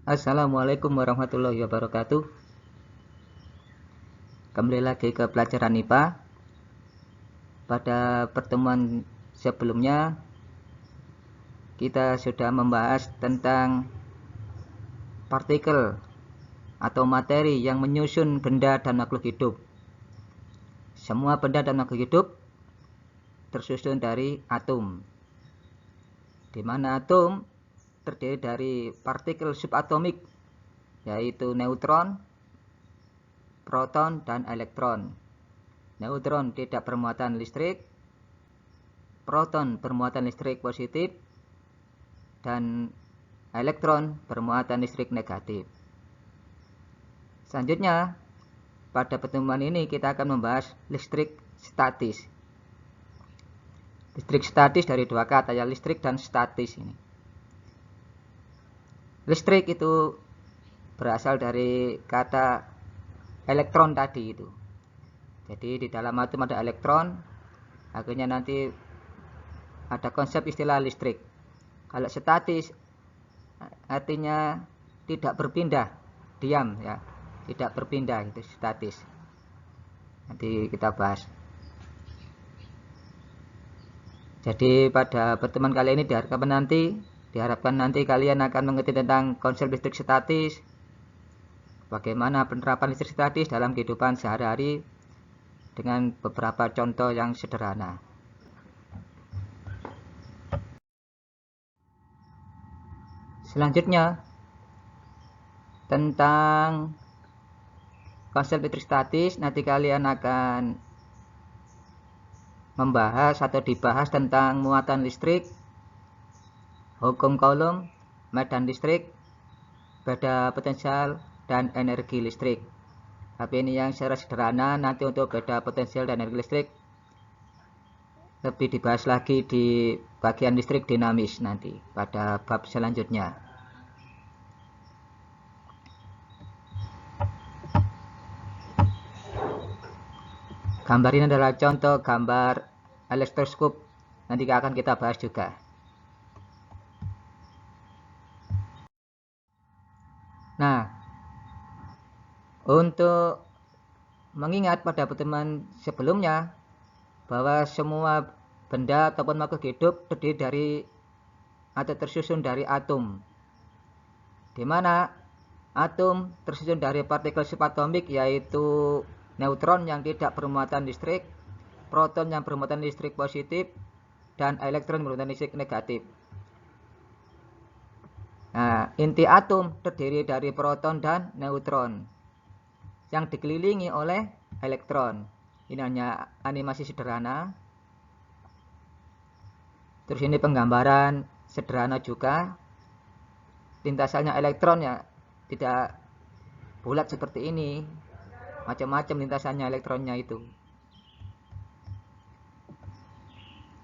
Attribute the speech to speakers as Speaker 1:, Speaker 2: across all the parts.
Speaker 1: Assalamualaikum warahmatullahi wabarakatuh. Kembali lagi ke pelajaran IPA. Pada pertemuan sebelumnya kita sudah membahas tentang partikel atau materi yang menyusun benda dan makhluk hidup. Semua benda dan makhluk hidup tersusun dari atom, di mana atom terdiri dari partikel subatomik, yaitu neutron, proton, dan elektron. Neutron tidak bermuatan listrik, proton bermuatan listrik positif, dan elektron bermuatan listrik negatif. Selanjutnya, pada pertemuan ini kita akan membahas listrik statis. Listrik statis dari dua kata, ya, listrik dan statis ini. Listrik itu berasal dari kata elektron tadi itu. Jadi di dalam atom ada elektron, akhirnya nanti ada konsep istilah listrik. Kalau statis artinya tidak berpindah, diam, ya, tidak berpindah, itu statis. Nanti kita bahas. Jadi pada pertemuan kali ini diharapkan nanti kalian akan mengerti tentang konsep listrik statis, bagaimana penerapan listrik statis dalam kehidupan sehari-hari dengan beberapa contoh yang sederhana. Selanjutnya, tentang konsep listrik statis, nanti kalian akan membahas atau dibahas tentang muatan listrik, hukum Coulomb, medan listrik, beda potensial, dan energi listrik. Tapi ini yang secara sederhana. Nanti untuk beda potensial dan energi listrik lebih dibahas lagi di bagian listrik dinamis nanti pada bab selanjutnya. Gambar ini adalah contoh gambar elektroskop, nanti akan kita bahas juga. Nah, untuk mengingat pada pertemuan sebelumnya bahwa semua benda ataupun makhluk hidup terdiri dari atau tersusun dari atom, di mana atom tersusun dari partikel subatomik, yaitu neutron yang tidak bermuatan listrik, proton yang bermuatan listrik positif, dan elektron bermuatan listrik negatif. Nah, inti atom terdiri dari proton dan neutron yang dikelilingi oleh elektron. Ini hanya animasi sederhana. Terus ini penggambaran sederhana juga. Lintasannya elektron ya tidak bulat seperti ini, macam-macam lintasannya elektronnya itu.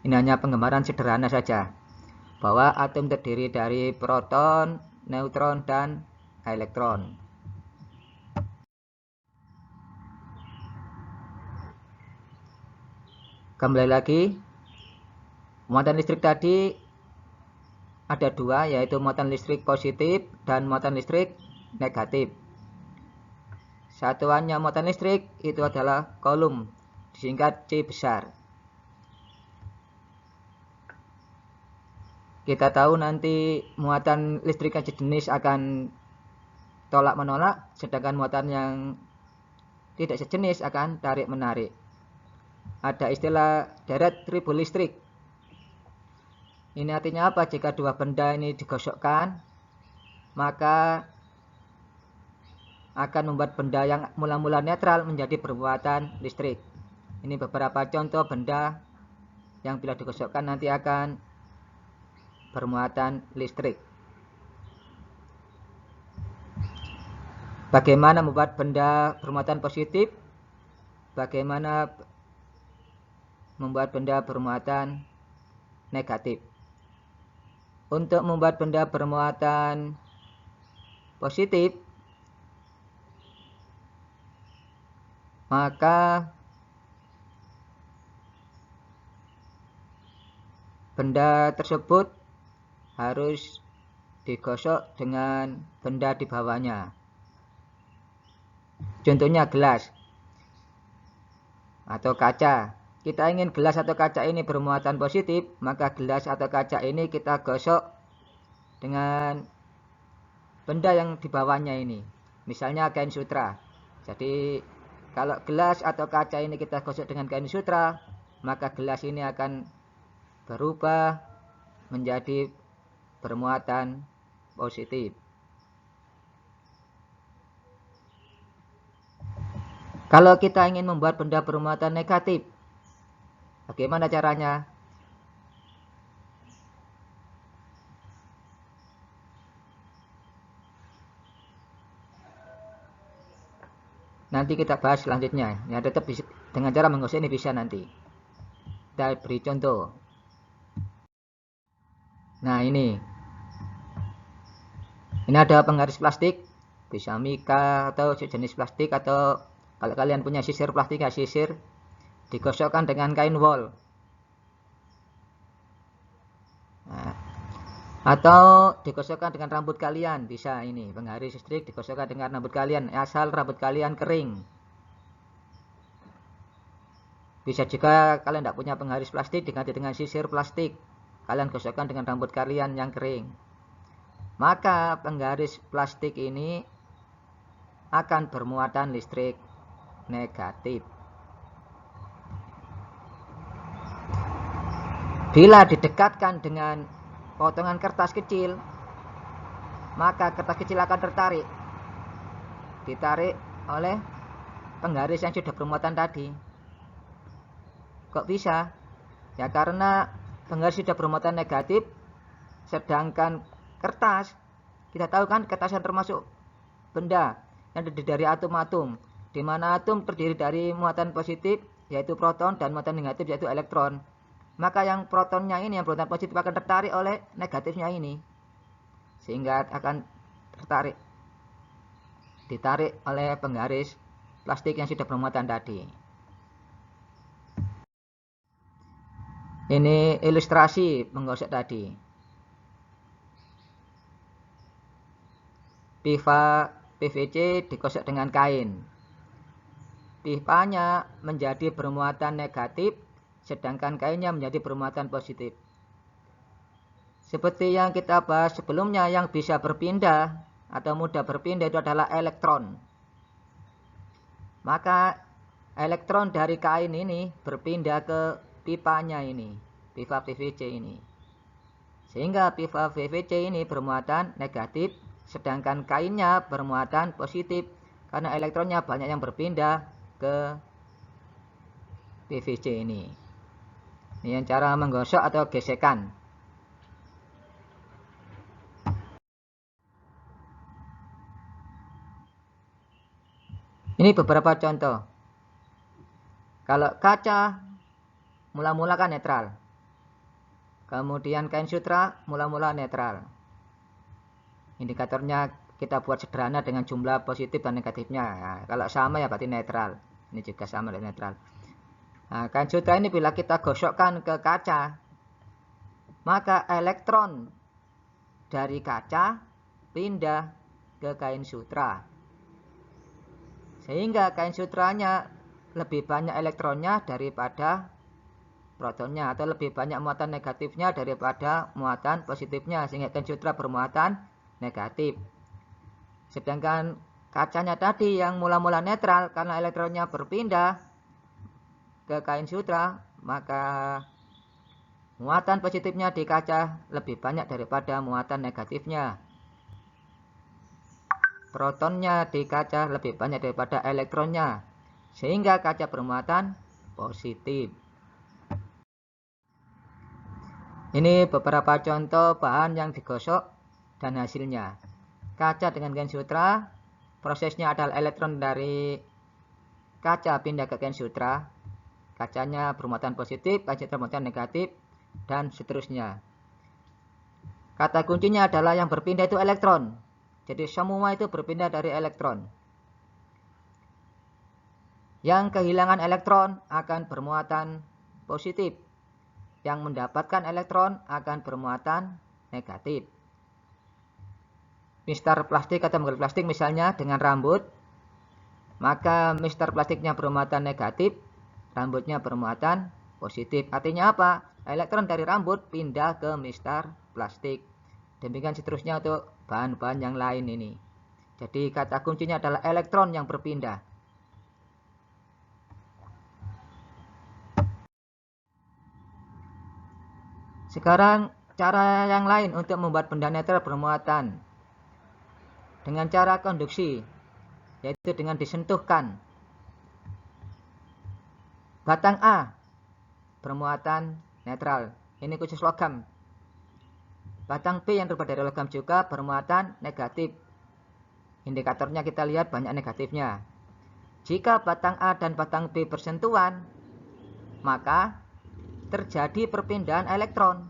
Speaker 1: Ini hanya penggambaran sederhana saja bahwa atom terdiri dari proton, neutron, dan elektron. Kembali lagi, muatan listrik tadi ada dua, yaitu muatan listrik positif dan muatan listrik negatif. Satuannya muatan listrik itu adalah Coulomb, disingkat C besar. Kita tahu nanti muatan listrik yang sejenis akan tolak menolak, sedangkan muatan yang tidak sejenis akan tarik menarik. Ada istilah deret tribul listrik. Ini artinya apa? Jika dua benda ini digosokkan, maka akan membuat benda yang mula-mula netral menjadi bermuatan listrik. Ini beberapa contoh benda yang bila digosokkan nanti akan bermuatan listrik. Bagaimana membuat benda bermuatan positif? Bagaimana membuat benda bermuatan negatif? Untuk membuat benda bermuatan positif, maka benda tersebut harus digosok dengan benda di bawahnya. Contohnya gelas atau kaca. Kita ingin gelas atau kaca ini bermuatan positif, maka gelas atau kaca ini kita gosok dengan benda yang di bawahnya ini. Misalnya kain sutra. Jadi kalau gelas atau kaca ini kita gosok dengan kain sutra, maka gelas ini akan berubah menjadi bermuatan positif. Kalau kita ingin membuat benda bermuatan negatif, bagaimana caranya? Nanti kita bahas selanjutnya. Ya, tetap dengan cara menggosok ini bisa nanti. Kita beri contoh. Nah, ini ada penggaris plastik, bisa mika atau sejenis plastik, atau kalau kalian punya sisir plastik ya sisir, digosokkan dengan kain wol. Nah, atau digosokkan dengan rambut kalian, bisa ini penggaris listrik digosokkan dengan rambut kalian, asal rambut kalian kering. Bisa juga kalian tidak punya penggaris plastik, diganti dengan sisir plastik, kalian gosokkan dengan rambut kalian yang kering. Maka penggaris plastik ini akan bermuatan listrik negatif. Bila didekatkan dengan potongan kertas kecil, maka kertas kecil akan ditarik oleh penggaris yang sudah bermuatan tadi. Kok bisa? Ya karena penggaris sudah bermuatan negatif, sedangkan kertas, kita tahu kan kertas yang termasuk benda yang terdiri dari atom-atom, di mana atom terdiri dari muatan positif yaitu proton dan muatan negatif yaitu elektron. Maka yang protonnya ini, yang bermuatan positif, akan tertarik oleh negatifnya ini, sehingga akan ditarik oleh penggaris plastik yang sudah bermuatan tadi. Ini ilustrasi menggosok tadi. Pipa PVC digosok dengan kain. Pipanya menjadi bermuatan negatif, sedangkan kainnya menjadi bermuatan positif. Seperti yang kita bahas sebelumnya, yang bisa berpindah atau mudah berpindah itu adalah elektron. Maka elektron dari kain ini berpindah ke pipanya ini, pipa PVC ini. Sehingga pipa PVC ini bermuatan negatif, sedangkan kainnya bermuatan positif karena elektronnya banyak yang berpindah ke PVC ini. Ini yang cara menggosok atau gesekan. Ini beberapa contoh. Kalau kaca mula-mula kan netral. Kemudian kain sutra mula-mula netral. Indikatornya kita buat sederhana dengan jumlah positif dan negatifnya. Nah, kalau sama ya berarti netral. Ini juga sama dengan netral. Nah, kain sutra ini bila kita gosokkan ke kaca, maka elektron dari kaca pindah ke kain sutra. Sehingga kain sutranya lebih banyak elektronnya daripada protonnya, atau lebih banyak muatan negatifnya daripada muatan positifnya, sehingga kain sutra bermuatan negatif. Sedangkan kacanya tadi yang mula-mula netral, karena elektronnya berpindah ke kain sutra, maka muatan positifnya di kaca lebih banyak daripada muatan negatifnya. Protonnya di kaca lebih banyak daripada elektronnya, sehingga kaca bermuatan positif. Ini beberapa contoh bahan yang digosok dan hasilnya. Kaca dengan kain sutra, prosesnya adalah elektron dari kaca pindah ke kain sutra, kacanya bermuatan positif, kaca bermuatan negatif, dan seterusnya. Kata kuncinya adalah yang berpindah itu elektron. Jadi semua itu berpindah dari elektron. Yang kehilangan elektron akan bermuatan positif. Yang mendapatkan elektron akan bermuatan negatif. mistar plastik atau molekel plastik misalnya dengan rambut, maka mistar plastiknya bermuatan negatif, rambutnya bermuatan positif. Artinya apa? Elektron dari rambut pindah ke mistar plastik. Demikian seterusnya untuk bahan-bahan yang lain ini. Jadi kata kuncinya adalah elektron yang berpindah. Sekarang cara yang lain untuk membuat benda netral bermuatan dengan cara konduksi, yaitu dengan disentuhkan. Batang A bermuatan netral, ini khusus logam. Batang B yang terbuat dari logam juga bermuatan negatif. Indikatornya kita lihat banyak negatifnya. Jika batang A dan batang B bersentuhan, maka terjadi perpindahan elektron.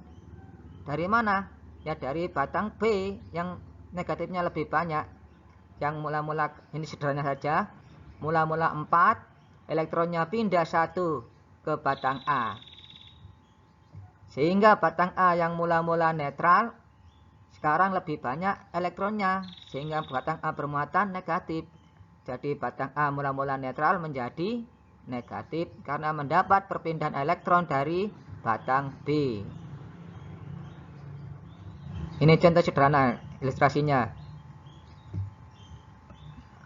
Speaker 1: Dari mana? Ya dari batang B yang negatifnya lebih banyak. Yang mula-mula, ini sederhana saja, mula-mula 4, elektronnya pindah 1 ke batang A. Sehingga batang A yang mula-mula netral, sekarang lebih banyak elektronnya. Sehingga batang A bermuatan negatif. Jadi batang A mula-mula netral menjadi negatif karena mendapat perpindahan elektron dari batang B. Ini contoh sederhana ilustrasinya.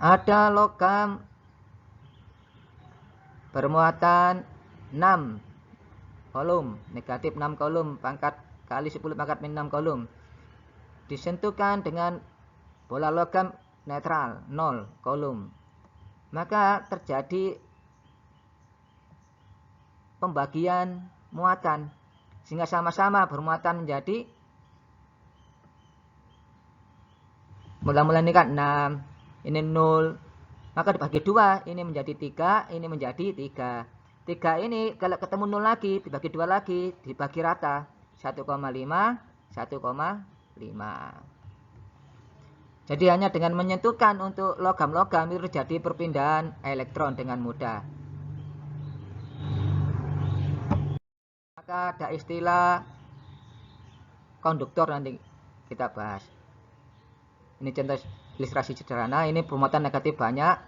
Speaker 1: Ada logam bermuatan 6 kolom, negatif 6 kolom, pangkat kali 10 pangkat min 6 kolom. Disentuhkan dengan bola logam netral 0 kolom. Maka terjadi pembagian muatan sehingga sama-sama bermuatan menjadi mula-mula ini kan 6, ini 0, maka dibagi 2, ini menjadi 3, ini menjadi 3. 3 ini kalau ketemu 0 lagi, dibagi 2 lagi, dibagi rata 1,5, 1,5. Jadi hanya dengan menyentuhkan untuk logam-logam itu terjadi perpindahan elektron dengan mudah. Maka ada istilah konduktor, nanti kita bahas. Ini contoh ilustrasi sederhana, ini bermuatan negatif banyak.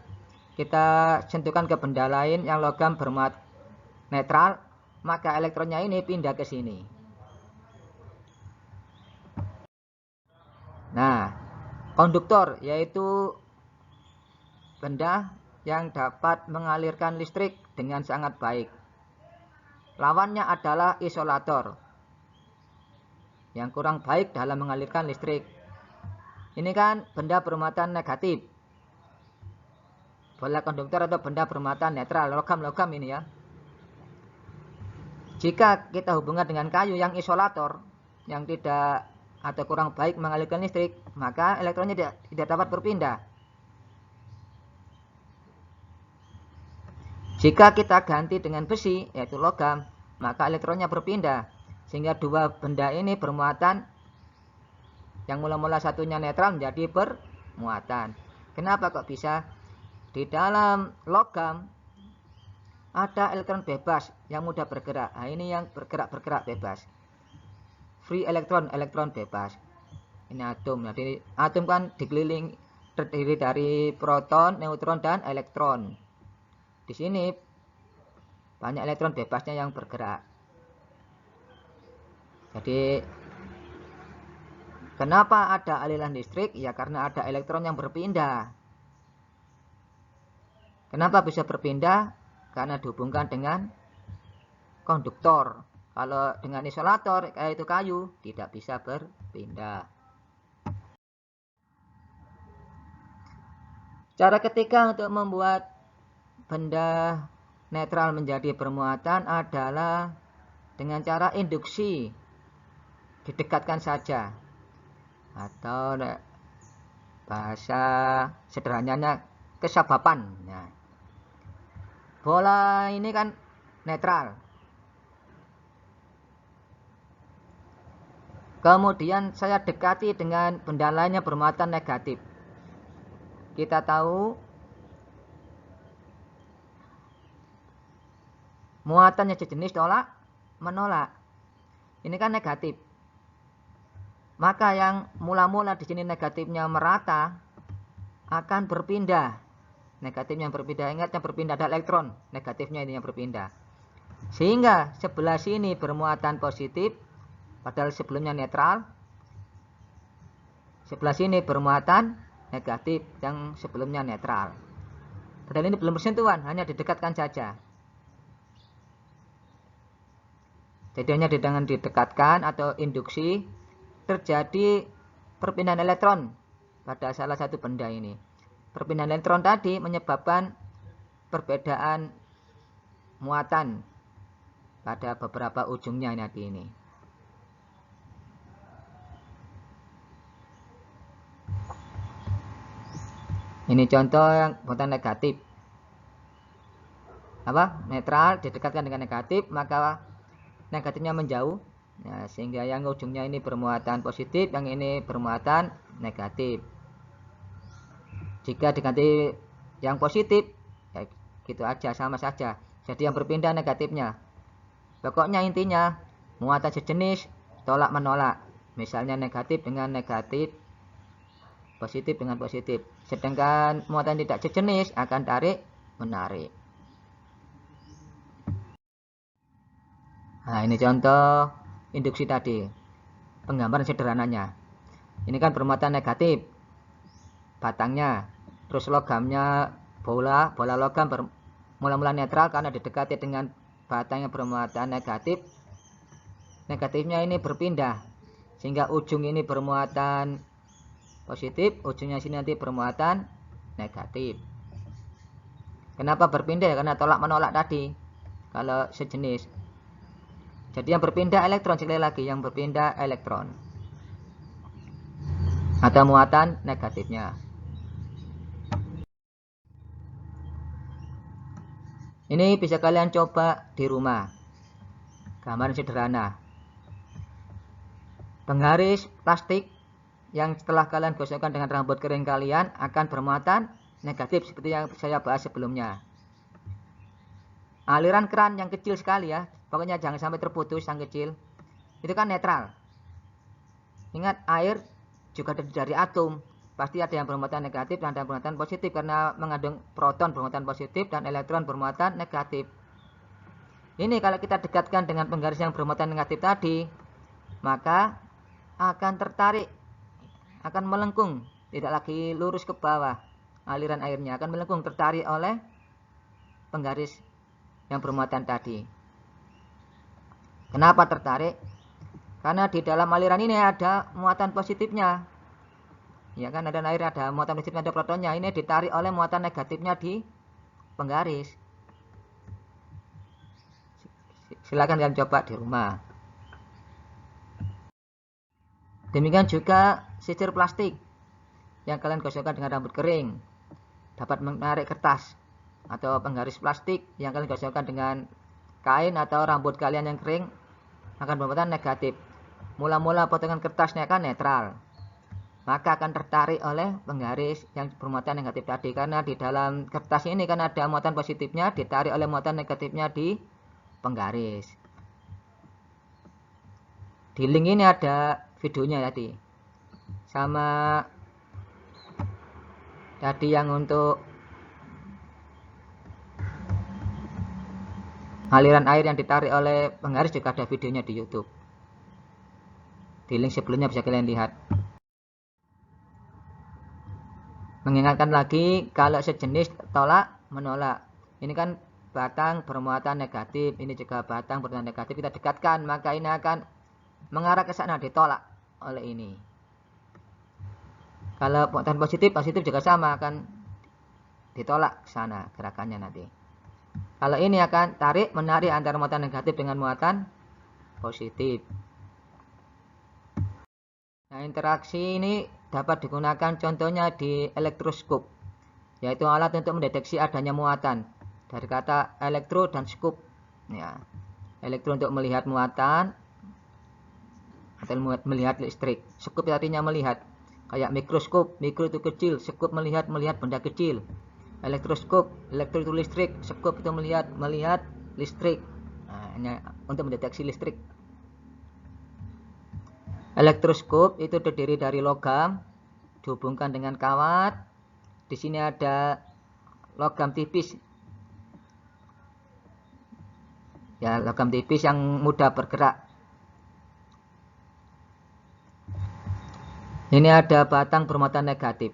Speaker 1: Kita sentuhkan ke benda lain yang logam bermuatan netral, maka elektronnya ini pindah ke sini. Nah, konduktor yaitu benda yang dapat mengalirkan listrik dengan sangat baik. Lawannya adalah isolator yang kurang baik dalam mengalirkan listrik. Ini kan benda bermuatan negatif. Bola konduktor atau benda bermuatan netral, logam-logam ini ya. Jika kita hubungkan dengan kayu yang isolator, yang tidak atau kurang baik mengalirkan listrik, maka elektronnya tidak dapat berpindah. Jika kita ganti dengan besi, yaitu logam, maka elektronnya berpindah. Sehingga dua benda ini bermuatan, yang mula-mula satunya netral menjadi bermuatan. Kenapa kok bisa? Di dalam logam ada elektron bebas yang mudah bergerak. Nah, ini yang bergerak bebas. Free elektron, elektron bebas. Ini atom. Jadi atom kan dikelilingi terdiri dari proton, neutron, dan elektron. Di sini banyak elektron bebasnya yang bergerak. Jadi kenapa ada aliran listrik? Ya karena ada elektron yang berpindah. Kenapa bisa berpindah? Karena dihubungkan dengan konduktor. Kalau dengan isolator, yaitu kayu, tidak bisa berpindah. Cara ketiga untuk membuat benda netral menjadi bermuatan adalah dengan cara induksi. Didekatkan saja. Atau bahasa sederhananya kesabapan. Nah, bola ini kan netral. Kemudian saya dekati dengan benda lainnya bermuatan negatif. Kita tahu muatannya sejenis tolak menolak. Ini kan negatif. maka yang mula-mula di sini negatifnya merata akan berpindah. Negatifnya berpindah, ingat yang berpindah ada elektron, negatifnya ini yang berpindah. Sehingga sebelah sini bermuatan positif, padahal sebelumnya netral. Sebelah sini bermuatan negatif yang sebelumnya netral. Padahal ini belum bersentuhan, hanya didekatkan saja. Jadi hanya dengan didekatkan atau induksi terjadi perpindahan elektron pada salah satu benda ini. Perpindahan elektron tadi menyebabkan perbedaan muatan pada beberapa ujungnya nanti ini. Ini contoh yang muatan negatif. Netral didekatkan dengan negatif, maka negatifnya menjauh. Ya, sehingga yang ujungnya ini bermuatan positif, yang ini bermuatan negatif. Jika diganti yang positif, ya gitu aja, sama saja. Jadi yang berpindah negatifnya. Pokoknya intinya muatan sejenis tolak menolak. Misalnya negatif dengan negatif, positif dengan positif. Sedangkan muatan tidak sejenis akan tarik menarik. Nah, ini contoh induksi tadi. Penggambaran sederhananya. Ini kan bermuatan negatif. Batangnya, terus logamnya bola logam mula-mula netral karena didekati dengan batang yang bermuatan negatif. Negatifnya ini berpindah sehingga ujung ini bermuatan positif, ujungnya sini nanti bermuatan negatif. Kenapa berpindah? Karena tolak menolak tadi. Kalau sejenis. Jadi yang berpindah elektron, sekali lagi yang berpindah elektron. Ada muatan negatifnya. Ini bisa kalian coba di rumah. Gambaran sederhana. Penggaris plastik yang setelah kalian gosokkan dengan rambut kering kalian akan bermuatan negatif seperti yang saya bahas sebelumnya. Aliran keran yang kecil sekali ya, pokoknya jangan sampai terputus yang kecil. Itu kan netral. Ingat, air juga dari atom. Pasti ada yang bermuatan negatif dan ada yang bermuatan positif karena mengandung proton bermuatan positif dan elektron bermuatan negatif. Ini kalau kita dekatkan dengan penggaris yang bermuatan negatif tadi, maka akan tertarik, akan melengkung, tidak lagi lurus ke bawah. Aliran airnya akan melengkung, tertarik oleh penggaris yang bermuatan tadi. Kenapa tertarik? Karena di dalam aliran ini ada muatan positifnya. Ya kan, ada air, ada muatan positifnya, ada protonnya. Ini ditarik oleh muatan negatifnya di penggaris. Silakan kalian coba di rumah. Demikian juga sisir plastik yang kalian gosokkan dengan rambut kering dapat menarik kertas, atau penggaris plastik yang kalian gosokkan dengan kain atau rambut kalian yang kering akan bermuatan negatif. Mula-mula potongan kertasnya akan netral, maka akan tertarik oleh penggaris yang bermuatan negatif tadi. Karena di dalam kertas ini kan ada muatan positifnya, ditarik oleh muatan negatifnya di penggaris. Di link ini ada videonya tadi, sama tadi yang untuk aliran air yang ditarik oleh penggaris juga ada videonya di YouTube. Di link sebelumnya bisa kalian lihat. Mengingatkan lagi, kalau sejenis tolak menolak. Ini kan batang bermuatan negatif, ini juga batang bermuatan negatif. Kita dekatkan, maka ini akan mengarah ke sana, ditolak oleh ini. Kalau muatan positif juga sama, akan ditolak ke sana gerakannya nanti. Kalau ini akan tarik menarik antara muatan negatif dengan muatan positif. Nah, interaksi ini dapat digunakan contohnya di elektroskop, yaitu alat untuk mendeteksi adanya muatan. Dari kata elektro dan skop. Ya. Elektro untuk melihat muatan atau melihat listrik. Skop artinya melihat. Kayak mikroskop, mikro itu kecil, skop melihat benda kecil. Elektroskop, elektro itu listrik, skop itu melihat listrik. Nah, ini untuk mendeteksi listrik. Elektroskop itu terdiri dari logam dihubungkan dengan kawat. Di sini ada logam tipis. Ya, logam tipis yang mudah bergerak. Ini ada batang bermuatan negatif.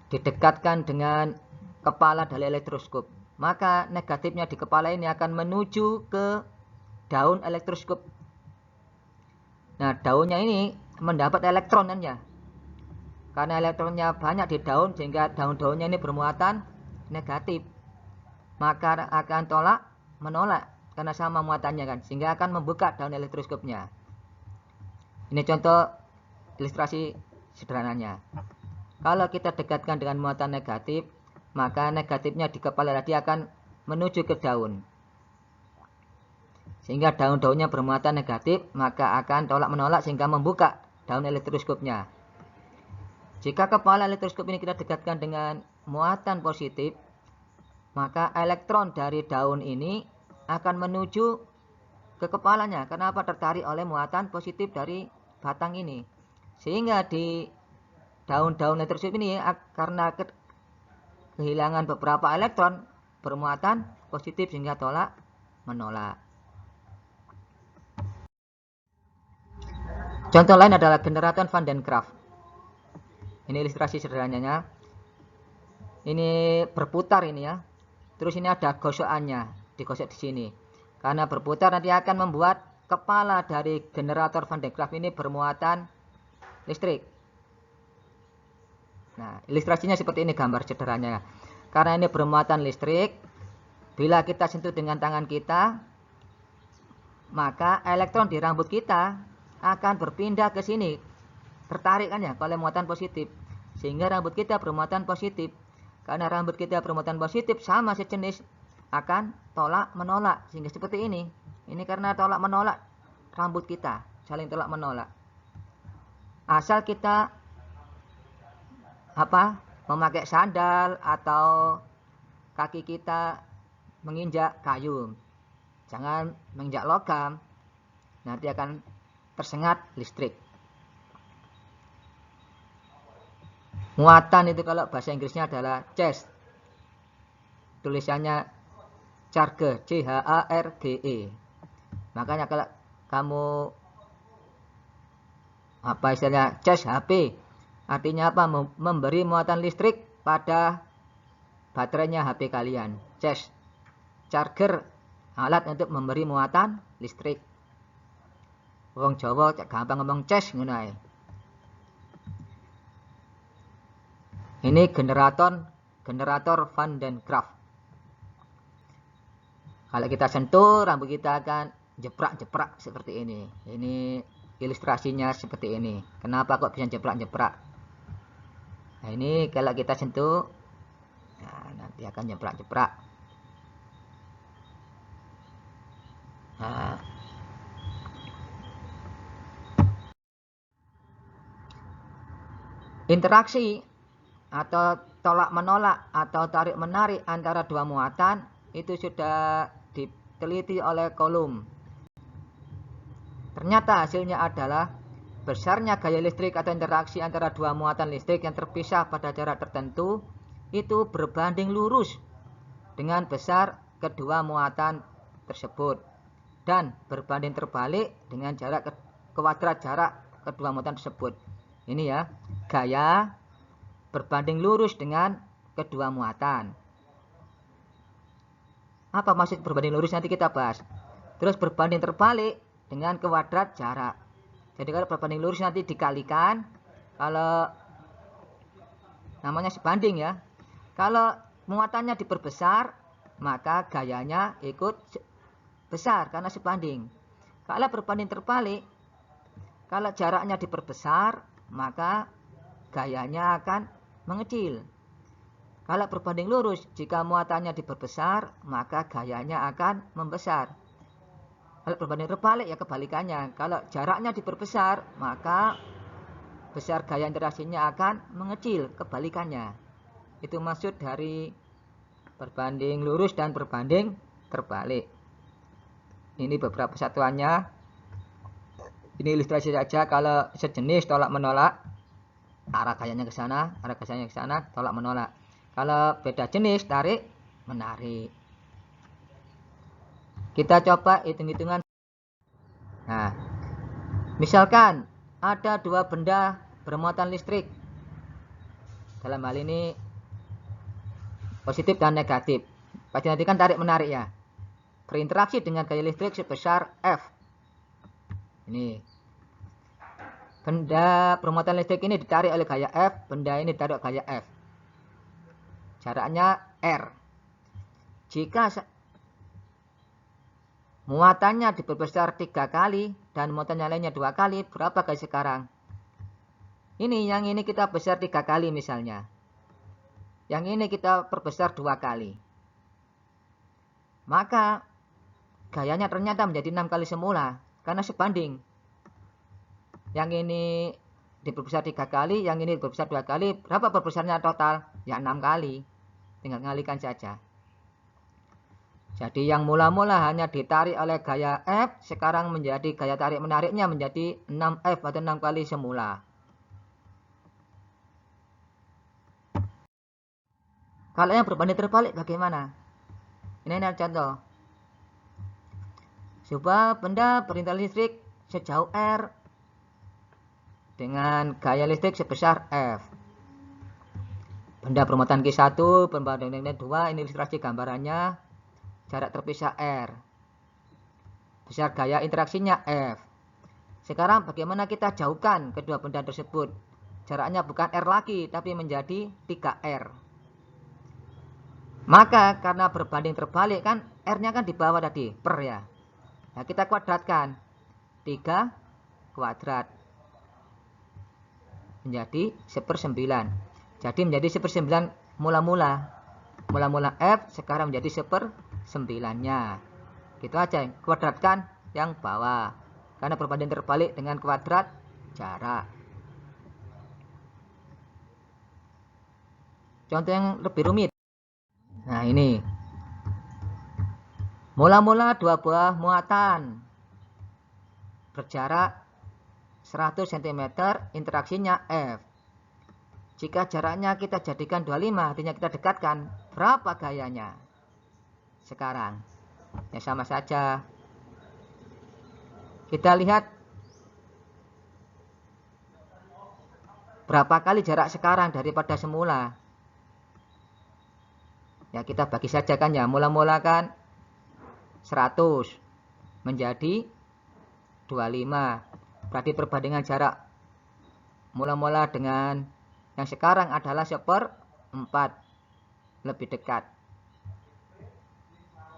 Speaker 1: Didekatkan dengan kepala dari elektroskop. Maka negatifnya di kepala ini akan menuju ke daun elektroskop. Nah, daunnya ini mendapat elektronnya. Karena elektronnya banyak di daun, sehingga daun-daunnya ini bermuatan negatif. Maka akan tolak menolak karena sama muatannya kan, sehingga akan membuka daun elektroskopnya. Ini contoh ilustrasi sederhananya. Kalau kita dekatkan dengan muatan negatif, maka negatifnya di kepala tadi akan menuju ke daun. Sehingga daun-daunnya bermuatan negatif, maka akan tolak menolak sehingga membuka daun elektroskopnya. Jika kepala elektroskop ini kita dekatkan dengan muatan positif, maka elektron dari daun ini akan menuju ke kepalanya. Kenapa? Tertarik oleh muatan positif dari batang ini. Sehingga di daun-daun elektroskop ini karena kehilangan beberapa elektron bermuatan positif sehingga tolak menolak. Contoh lain adalah generator Van den Graaff. Ini ilustrasi sederhananya. Ini berputar ini ya. Terus ini ada gosokannya, digosok di sini. Karena berputar nanti akan membuat kepala dari generator Van den Graaff ini bermuatan listrik. Nah, ilustrasinya seperti ini gambar sederhananya. Karena ini bermuatan listrik, bila kita sentuh dengan tangan kita, maka elektron di rambut kita akan berpindah ke sini, tertarik kan ya oleh muatan positif, sehingga rambut kita bermuatan positif. Karena rambut kita bermuatan positif sama sejenis, akan tolak menolak, sehingga seperti ini. Ini karena tolak menolak rambut kita, saling tolak menolak. Asal kita memakai sandal atau kaki kita menginjak kayu, jangan menginjak logam, nanti akan tersengat listrik. Muatan itu kalau bahasa Inggrisnya adalah charge. Tulisannya charge, C-H-A-R-G-E. Makanya kalau kamu istilahnya charge HP, artinya apa? Memberi muatan listrik pada baterainya HP kalian. Charge, charger, alat untuk memberi muatan listrik. Wong Jawa gampang ngomong charge ngono ae. Ini generator Van den Graaff. Kalau kita sentuh, rambut kita akan jeprak-jeprak seperti ini. Ini ilustrasinya seperti ini. Kenapa kok bisa jeprak-jeprak? Nah, ini kalau kita sentuh, nah, nanti akan jeprak-jeprak. Nah, interaksi atau tolak menolak atau tarik menarik antara dua muatan itu sudah diteliti oleh Coulomb. Ternyata hasilnya adalah besarnya gaya listrik atau interaksi antara dua muatan listrik yang terpisah pada jarak tertentu itu berbanding lurus dengan besar kedua muatan tersebut dan berbanding terbalik dengan jarak kuadrat jarak kedua muatan tersebut. Ini ya, gaya berbanding lurus dengan kedua muatan. Apa maksud berbanding lurus? Nanti kita bahas. Terus berbanding terbalik dengan kuadrat jarak. Jadi kalau berbanding lurus nanti dikalikan, kalau namanya sebanding ya. Kalau muatannya diperbesar, maka gayanya ikut besar karena sebanding. Kalau berbanding terbalik, kalau jaraknya diperbesar, maka gayanya akan mengecil. Kalau berbanding lurus, jika muatannya diperbesar, maka gayanya akan membesar. Kalau berbanding terbalik ya kebalikannya. Kalau jaraknya diperbesar, maka besar gaya interaksinya akan mengecil, kebalikannya. Itu maksud dari berbanding lurus dan berbanding terbalik. Ini beberapa satuannya. Ini Ini ilustrasi saja. Kalau sejenis tolak menolak, arah gayanya ke sana, arah gayanya ke sana, tolak menolak. Kalau beda jenis, tarik menarik. Kita coba hitung-hitungan. Nah, misalkan ada dua benda bermuatan listrik. Dalam hal ini positif dan negatif. Perhatikan tarik menarik ya. Berinteraksi dengan gaya listrik sebesar F. Ini benda bermuatan listrik ini ditarik oleh gaya F, benda ini ditarik gaya F. Jaraknya R. Jika muatannya diperbesar 3 kali dan muatannya lainnya 2 kali, berapa gaya sekarang? Ini, yang ini kita besar 3 kali misalnya. Yang ini kita perbesar 2 kali. Maka gayanya ternyata menjadi 6 kali semula karena sebanding. Yang ini diperbesar 3 kali, yang ini diperbesar 2 kali. Berapa perbesarnya total? Ya 6 kali. Tinggal ngalikan saja. Jadi yang mula-mula hanya ditarik oleh gaya F, sekarang menjadi gaya tarik menariknya menjadi 6F atau 6 kali semula. Kalau yang berbanding terbalik bagaimana? Ini adalah contoh. Sebuah benda berinteraksi listrik sejauh R dengan gaya listrik sebesar F. Benda bermuatan Q1, benda bermuatan 2, ini ilustrasi gambarannya. Jarak terpisah R. Besar gaya interaksinya F. Sekarang bagaimana kita jauhkan kedua benda tersebut? Jaraknya bukan R lagi, tapi menjadi 3R. Maka karena berbanding terbalik kan, R-nya kan di bawah tadi, per ya. Nah, kita kuadratkan. 3 kuadrat. Menjadi 1/9. Jadi menjadi 1/9 mula-mula. Mula-mula F sekarang menjadi 1/9-nya. Gitu aja, kuadratkan yang bawah. Karena berbanding terbalik dengan kuadrat jarak. Contoh yang lebih rumit. Nah ini. Mula-mula dua buah muatan. Berjarak 100 cm, interaksinya F. Jika jaraknya kita jadikan 25, artinya kita dekatkan, berapa gayanya? Sekarang. Ya sama saja. Kita lihat berapa kali jarak sekarang daripada semula. Ya kita bagi saja kan ya. Mula-mula kan 100 menjadi 25. Berarti perbandingan jarak mula-mula dengan yang sekarang adalah 1/4. Lebih dekat.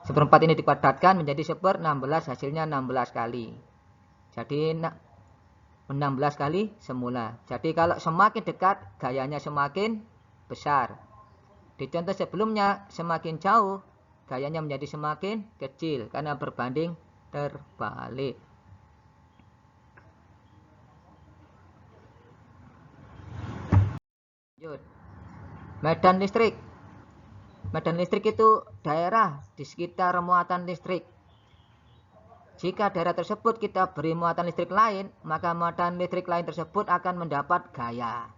Speaker 1: 1/4 ini dikuadratkan menjadi 1/16, hasilnya 16 kali. Jadi 16 kali semula. Jadi kalau semakin dekat, gayanya semakin besar. Di contoh sebelumnya, semakin jauh, gayanya menjadi semakin kecil karena berbanding terbalik. Lanjut. Medan listrik. Medan listrik itu daerah di sekitar muatan listrik. Jika daerah tersebut kita beri muatan listrik lain, maka muatan listrik lain tersebut akan mendapat gaya.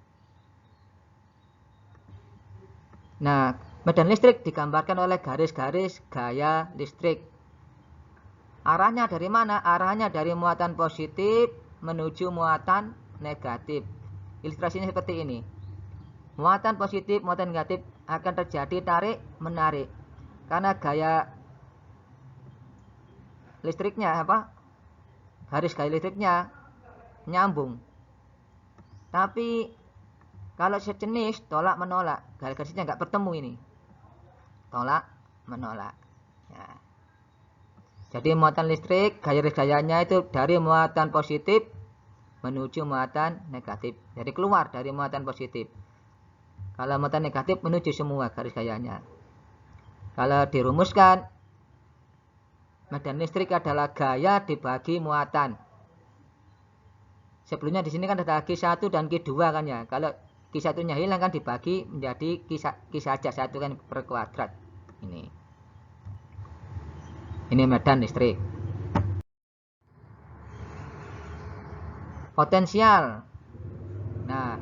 Speaker 1: Nah, medan listrik digambarkan oleh garis-garis gaya listrik. Arahnya dari mana? Arahnya dari muatan positif menuju muatan negatif. Ilustrasinya seperti ini. Muatan positif, muatan negatif akan terjadi tarik menarik. Karena gaya listriknya garis gaya listriknya nyambung. Tapi kalau sejenis tolak menolak, garis-garisnya nggak bertemu ini. Tolak menolak. Ya. Jadi muatan listrik gaya-gayanya itu dari muatan positif menuju muatan negatif. Jadi keluar dari muatan positif. Kalau muatan negatif menuju semua garis gayanya. Kalau dirumuskan, medan listrik adalah gaya dibagi muatan. Sebelumnya di sini kan ada Q1 dan Q2 kan ya. Kalau Q1-nya hilang kan dibagi menjadi Q saja, satu kan per kuadrat. Ini medan listrik. Potensial. Nah,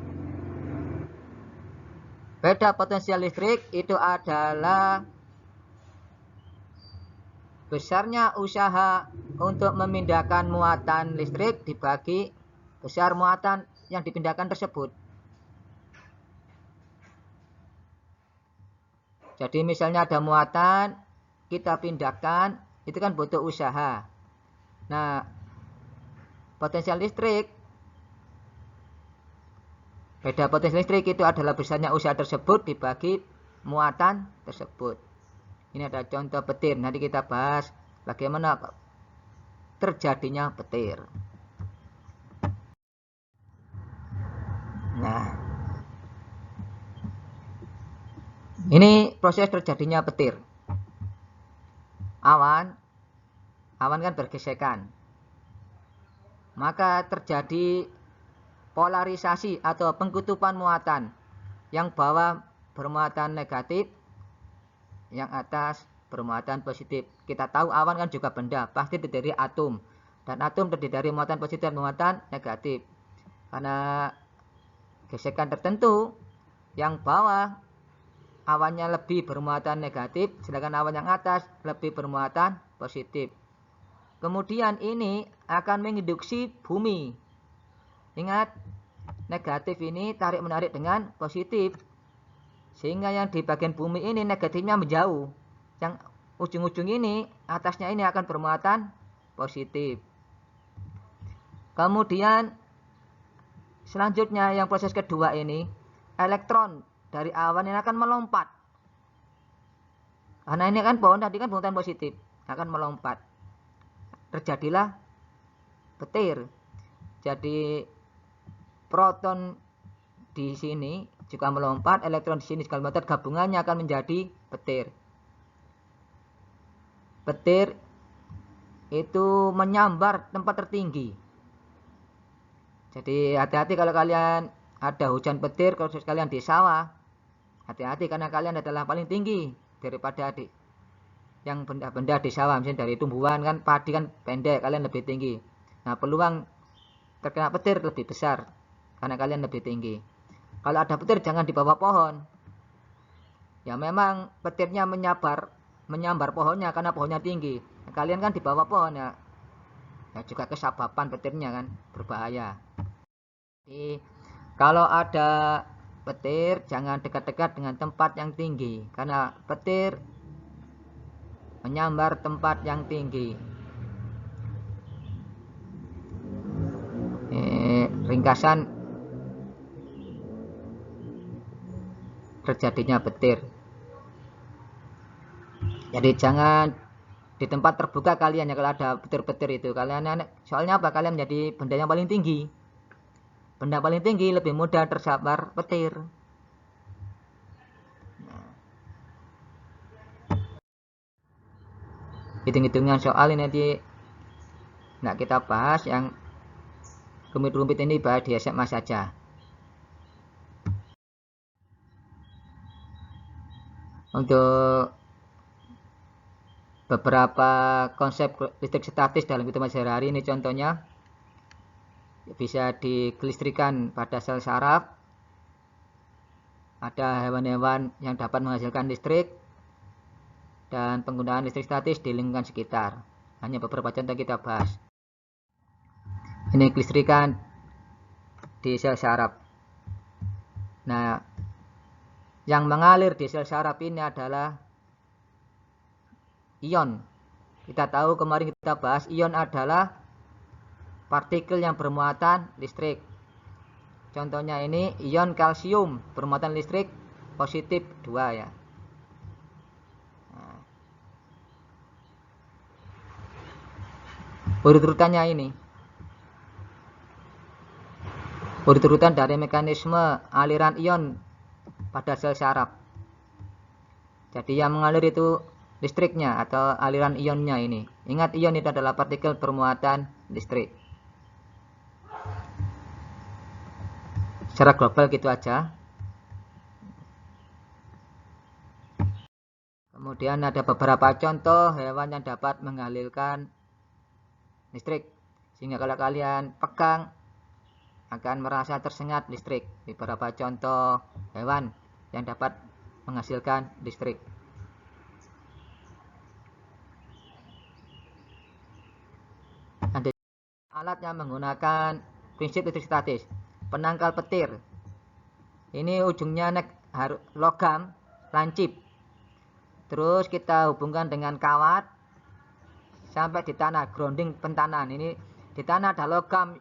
Speaker 1: beda potensial listrik itu adalah besarnya usaha untuk memindahkan muatan listrik dibagi besar muatan yang dipindahkan tersebut. Jadi misalnya ada muatan, kita pindahkan, itu kan butuh usaha. Nah, potensial listrik, beda potensial listrik itu adalah besarnya usaha tersebut dibagi muatan tersebut. Ini ada contoh petir, nanti kita bahas bagaimana terjadinya petir. Nah, ini proses terjadinya petir. Awan kan bergesekan. Maka terjadi polarisasi atau pengkutupan muatan. Yang bawah bermuatan negatif, yang atas bermuatan positif. Kita tahu awan kan juga benda, pasti terdiri dari atom. Dan atom terdiri dari muatan positif dan muatan negatif. Karena gesekan tertentu, yang bawah awannya lebih bermuatan negatif, sedangkan awan yang atas lebih bermuatan positif. Kemudian ini akan menginduksi bumi. Ingat, negatif ini tarik-menarik dengan positif. Sehingga yang di bagian bumi ini negatifnya menjauh. Yang ujung-ujung ini, atasnya ini akan bermuatan positif. Kemudian, selanjutnya yang proses kedua ini, elektron dari awan ini akan melompat. Karena ini kan pohon tadi kan bermuatan positif, akan melompat. Terjadilah petir. Jadi proton di sini juga melompat, elektron di sini juga melompat, gabungannya akan menjadi petir. Petir itu menyambar tempat tertinggi. Jadi hati-hati kalau kalian ada hujan petir, kalau kalian di sawah, hati-hati karena kalian adalah paling tinggi daripada yang benda-benda di sawah. Misalnya dari tumbuhan kan, padi kan pendek, kalian lebih tinggi. Nah, peluang terkena petir lebih besar karena kalian lebih tinggi. Kalau ada petir jangan di bawah pohon. Ya memang petirnya menyambar pohonnya karena pohonnya tinggi. Nah, kalian kan di bawah pohon ya. Ya juga kesababan petirnya kan berbahaya. Jadi kalau ada petir jangan dekat-dekat dengan tempat yang tinggi karena petir menyambar tempat yang tinggi. Ringkasan terjadinya petir. Jadi jangan di tempat terbuka kalian ya kalau ada petir-petir itu. Kalian soalnya apa? Kalian menjadi benda yang paling tinggi. Benda paling tinggi lebih mudah tersambar petir. Hitung-hitungan soal ini nanti kita bahas, yang rumit-rumit ini bahas di SMA saja. Untuk beberapa konsep listrik statis dalam kehidupan sehari-hari ini contohnya bisa dikelistrikan pada sel saraf. Ada hewan-hewan yang dapat menghasilkan listrik dan penggunaan listrik statis di lingkungan sekitar. Hanya beberapa contoh kita bahas. Ini kelistrikan di sel saraf. Nah, yang mengalir di sel saraf ini adalah ion. Kita tahu kemarin kita bahas ion adalah partikel yang bermuatan listrik. Contohnya ini ion kalsium bermuatan listrik positif 2 ya. Nah, urut-urutannya ini. Urut-urutan dari mekanisme aliran ion pada sel saraf. Jadi yang mengalir itu listriknya atau aliran ionnya ini. Ingat, ion itu adalah partikel bermuatan listrik. Secara global gitu aja. Kemudian ada beberapa contoh hewan yang dapat mengalirkan listrik. Sehingga kalau kalian pegang akan merasa tersengat listrik. Beberapa contoh hewan yang dapat menghasilkan listrik. Ada alat yang menggunakan prinsip listrik statis. Penangkal petir. Ini ujungnya logam lancip. Terus kita hubungkan dengan kawat sampai di tanah, grounding pentanan. Ini di tanah ada logam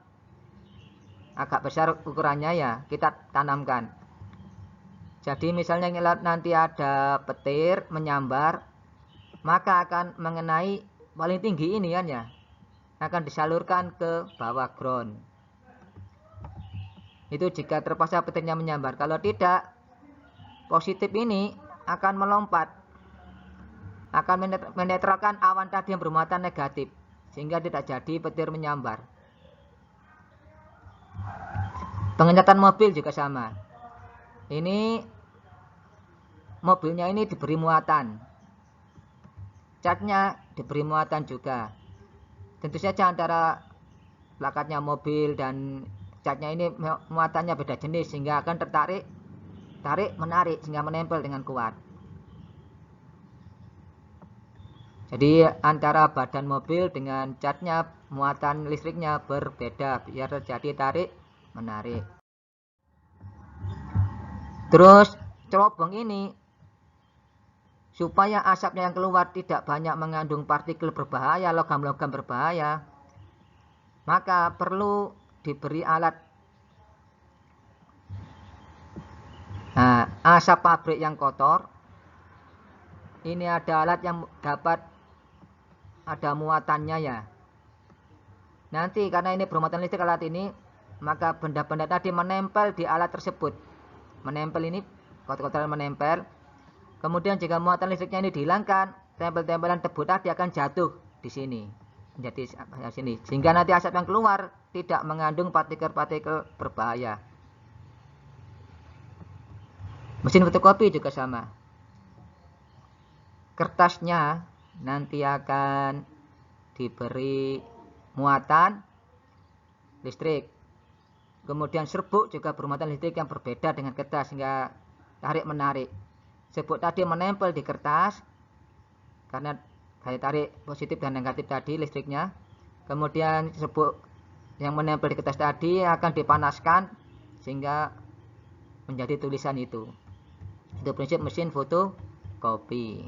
Speaker 1: agak besar ukurannya, ya kita tanamkan. Jadi misalnya nanti ada petir menyambar, maka akan mengenai paling tinggi ini kan ya, akan disalurkan ke bawah ground. Itu jika terpaksa petirnya menyambar. Kalau tidak, positif ini akan melompat, akan menetralkan awan tadi yang bermuatan negatif, sehingga tidak jadi petir menyambar. Pengencatan mobil juga sama. Ini mobilnya ini diberi muatan, catnya diberi muatan juga. Tentu saja antara plakatnya mobil dan catnya ini muatannya beda jenis, sehingga akan tarik menarik sehingga menempel dengan kuat. Jadi antara badan mobil dengan catnya, muatan listriknya berbeda, biar terjadi tarik menarik. Terus cerobong ini, supaya asapnya yang keluar tidak banyak mengandung partikel berbahaya, logam-logam berbahaya, maka perlu diberi alat. Nah, asap pabrik yang kotor, ini ada alat yang dapat ada muatannya ya. Nanti karena ini bermuatan listrik alat ini, maka benda-benda tadi menempel di alat tersebut. Menempel ini, kotor-kotoran menempel. Kemudian jika muatan listriknya ini dihilangkan, tempel-tempelan debu tadi akan jatuh di sini, menjadi sini, sehingga nanti asap yang keluar tidak mengandung partikel-partikel berbahaya. Mesin fotokopi juga sama. Kertasnya nanti akan diberi muatan listrik. Kemudian serbuk juga bermuatan listrik yang berbeda dengan kertas, sehingga tarik menarik. Serbuk tadi menempel di kertas karena daya tarik positif dan negatif tadi listriknya. Kemudian serbuk yang menempel di kertas tadi akan dipanaskan sehingga menjadi tulisan itu. Itu prinsip mesin fotokopi.